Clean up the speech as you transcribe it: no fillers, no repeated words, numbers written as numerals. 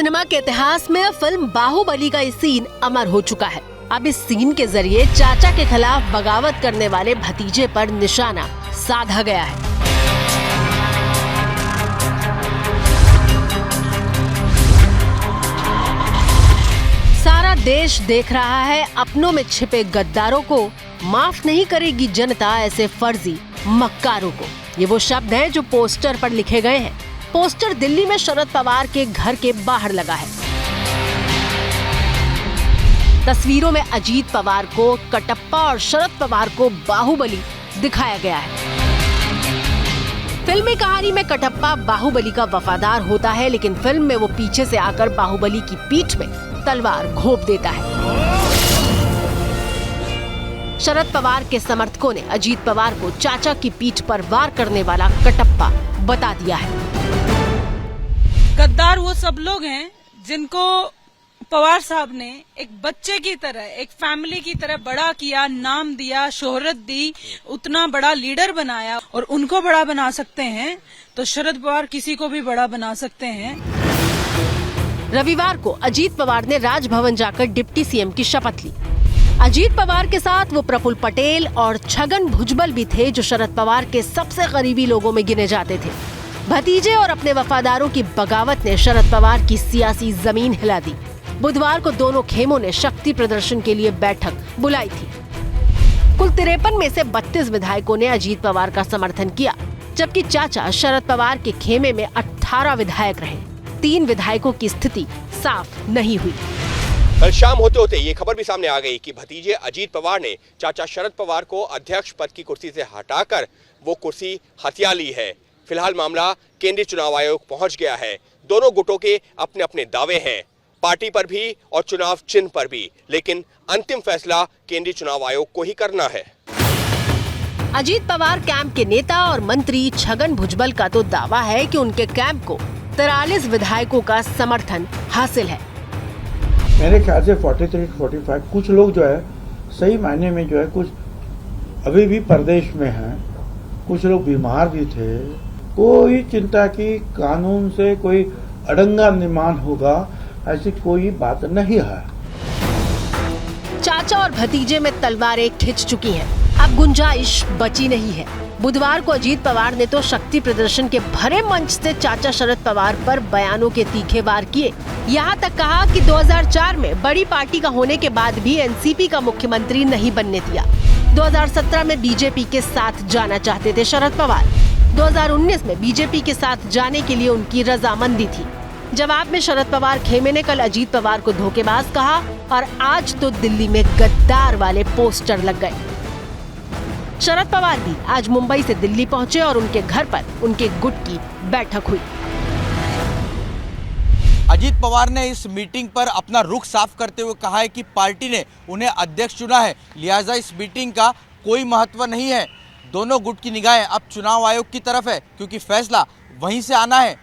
Cinema के इतिहास में फिल्म बाहुबली का ये सीन अमर हो चुका है। अब इस सीन के जरिए चाचा के खिलाफ बगावत करने वाले भतीजे पर निशाना साधा गया है। सारा देश देख रहा है अपनों में छिपे गद्दारों को। माफ नहीं करेगी जनता ऐसे फर्जी मक्कारों को। ये वो शब्द हैं जो पोस्टर पर लिखे गए हैं। पोस्टर दिल्ली में शरद पवार के घर के बाहर लगा है। तस्वीरों में अजीत पवार को कटप्पा और शरद पवार को बाहुबली दिखाया गया है। फिल्मी कहानी में कटप्पा बाहुबली का वफादार होता है, लेकिन फिल्म में वो पीछे से आकर बाहुबली की पीठ में तलवार घोंप देता है। शरद पवार के समर्थकों ने अजीत पवार को चाचा की पीठ पर वार करने वाला कटप्पा बता दिया है। गद्दार वो सब लोग हैं जिनको पवार साहब ने एक बच्चे की तरह, एक फैमिली की तरह बड़ा किया, नाम दिया, शोहरत दी, उतना बड़ा लीडर बनाया। और उनको बड़ा बना सकते हैं तो शरद पवार किसी को भी बड़ा बना सकते हैं। रविवार को अजीत पवार ने राजभवन जाकर डिप्टी सीएम की शपथ ली। अजीत पवार के साथ वो प्रफुल्ल पटेल और छगन भुजबल भी थे, जो शरद पवार के सबसे करीबी लोगों में गिने जाते थे। भतीजे और अपने वफादारों की बगावत ने शरद पवार की सियासी जमीन हिला दी। बुधवार को दोनों खेमों ने शक्ति प्रदर्शन के लिए बैठक बुलाई थी। कुल 53 में से 32 विधायकों ने अजीत पवार का समर्थन किया, जबकि चाचा शरद पवार के खेमे में 18 विधायक रहे। 3 विधायकों की स्थिति साफ नहीं हुई। कल शाम होते होते ये खबर भी सामने आ गई कि भतीजे अजीत पवार ने चाचा शरद पवार को अध्यक्ष पद की कुर्सी से हटाकर वो कुर्सी हथिया ली है। फिलहाल मामला केंद्रीय चुनाव आयोग पहुंच गया है। दोनों गुटों के अपने अपने दावे हैं, पार्टी पर भी और चुनाव चिन्ह पर भी, लेकिन अंतिम फैसला केंद्रीय चुनाव आयोग को ही करना है। अजीत पवार कैंप के नेता और मंत्री छगन भुजबल का तो दावा है कि उनके कैंप को 43 विधायकों का समर्थन हासिल है। मेरे ख्याल से 43-45 कुछ लोग जो है सही मायने में जो है कुछ अभी भी प्रदेश में हैं, कुछ लोग बीमार भी थे। कोई चिंता की कानून से कोई अड़ंगा निर्माण होगा ऐसी कोई बात नहीं है। चाचा और भतीजे में तलवारें खिंच चुकी हैं। अब गुंजाइश बची नहीं है। बुधवार को अजीत पवार ने तो शक्ति प्रदर्शन के भरे मंच से चाचा शरद पवार पर बयानों के तीखे वार किए। यहाँ तक कहा कि 2004 में बड़ी पार्टी का होने के बाद भी एनसीपी का मुख्यमंत्री नहीं बनने दिया। 2017 में बीजेपी के साथ जाना चाहते थे शरद पवार। 2019 में बीजेपी के साथ जाने के लिए उनकी रजामंदी थी। जवाब में शरद पवार खेमे ने कल अजीत पवार को धोखेबाज कहा और आज तो दिल्ली में गद्दार वाले पोस्टर लग गए। शरद पवार भी आज मुंबई से दिल्ली पहुंचे और उनके घर पर उनके गुट की बैठक हुई। अजीत पवार ने इस मीटिंग पर अपना रुख साफ करते हुए कहा है कि पार्टी ने उन्हें अध्यक्ष चुना है, लिहाजा इस मीटिंग का कोई महत्व नहीं है। दोनों गुट की निगाहें अब चुनाव आयोग की तरफ है, क्योंकि फैसला वहीं से आना है।